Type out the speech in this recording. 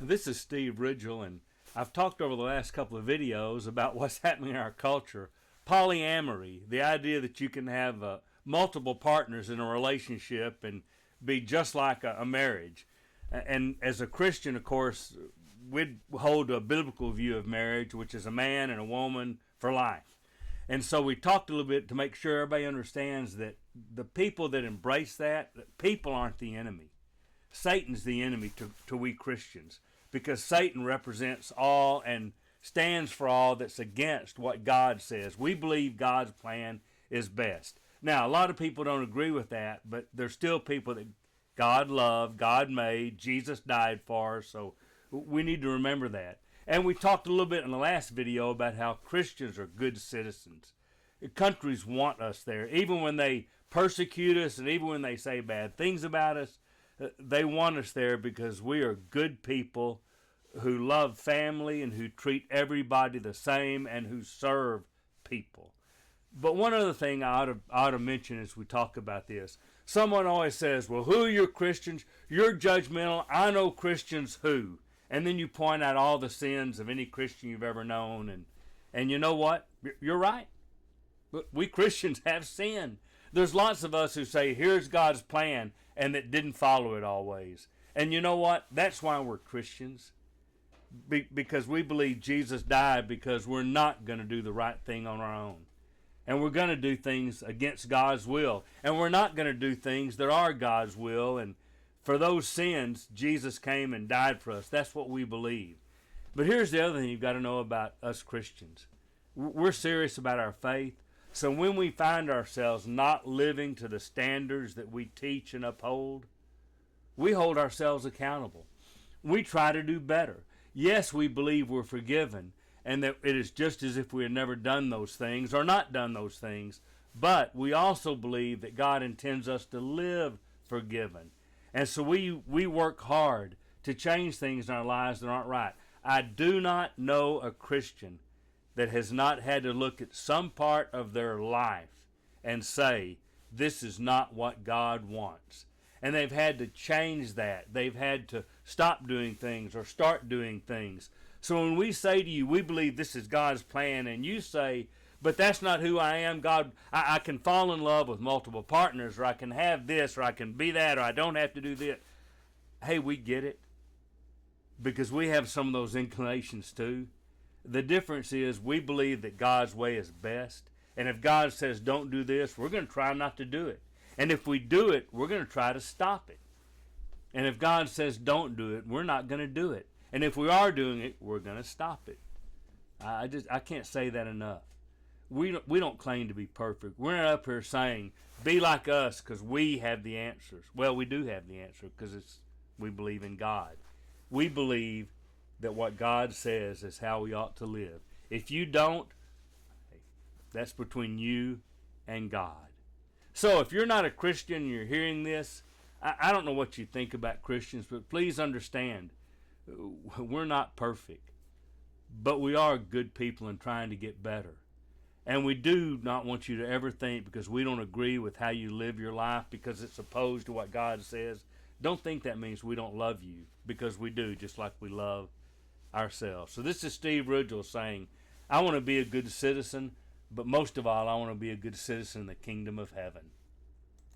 This is Steve Ridgel, and I've talked over the last couple of videos about what's happening in our culture. Polyamory, the idea that you can have multiple partners in a relationship and be just like a marriage. And as a Christian, of course, we'd hold a biblical view of marriage, which is a man and a woman for life. And so we talked a little bit to make sure everybody understands that the people that embrace that people aren't the enemy. Satan's the enemy to we Christians, because Satan represents all and stands for all that's against what God says. We believe God's plan is best. Now, a lot of people don't agree with that, but there's still people that God loved, God made, Jesus died for, so we need to remember that. And we talked a little bit in the last video about how Christians are good citizens. Countries want us there. Even when they persecute us and even when they say bad things about us, they want us there because we are good people who love family and who treat everybody the same and who serve people. But one other thing I ought to mention as we talk about this. Someone always says, well, who are your Christians? You're judgmental. I know Christians who. And then you point out all the sins of any Christian you've ever known. And you know what? You're right. We Christians have sin. There's lots of us who say, here's God's plan, and that didn't follow it always. And you know what? That's why we're Christians. Because we believe Jesus died because we're not going to do the right thing on our own. And we're going to do things against God's will. And we're not going to do things that are God's will. And for those sins, Jesus came and died for us. That's what we believe. But here's the other thing you've got to know about us Christians. We're serious about our faith. So when we find ourselves not living to the standards that we teach and uphold, we hold ourselves accountable. We try to do better. Yes, we believe we're forgiven and that it is just as if we had never done those things or not done those things. But we also believe that God intends us to live forgiven. And so we work hard to change things in our lives that aren't right. I do not know a Christian that has not had to look at some part of their life and say, this is not what God wants. And they've had to change that. They've had to stop doing things or start doing things. So when we say to you, we believe this is God's plan, and you say, but that's not who I am, God, I can fall in love with multiple partners, or I can have this, or I can be that, or I don't have to do this. Hey, we get it. Because we have some of those inclinations too. The difference is we believe that God's way is best. And if God says don't do this, we're going to try not to do it. And if we do it, we're going to try to stop it. And if God says don't do it, we're not going to do it. And if we are doing it, we're going to stop it. I can't say that enough. We don't claim to be perfect. We're not up here saying, be like us because we have the answers. Well, we do have the answer because we believe in God. We believe that what God says is how we ought to live. If you don't, that's between you and God. So if you're not a Christian and you're hearing this, I don't know what you think about Christians, but please understand, we're not perfect. But we are good people and trying to get better. And we do not want you to ever think because we don't agree with how you live your life because it's opposed to what God says. Don't think that means we don't love you, because we do, just like we love ourselves. So this is Steve Ridgel saying, I want to be a good citizen, but most of all, I want to be a good citizen in the kingdom of heaven.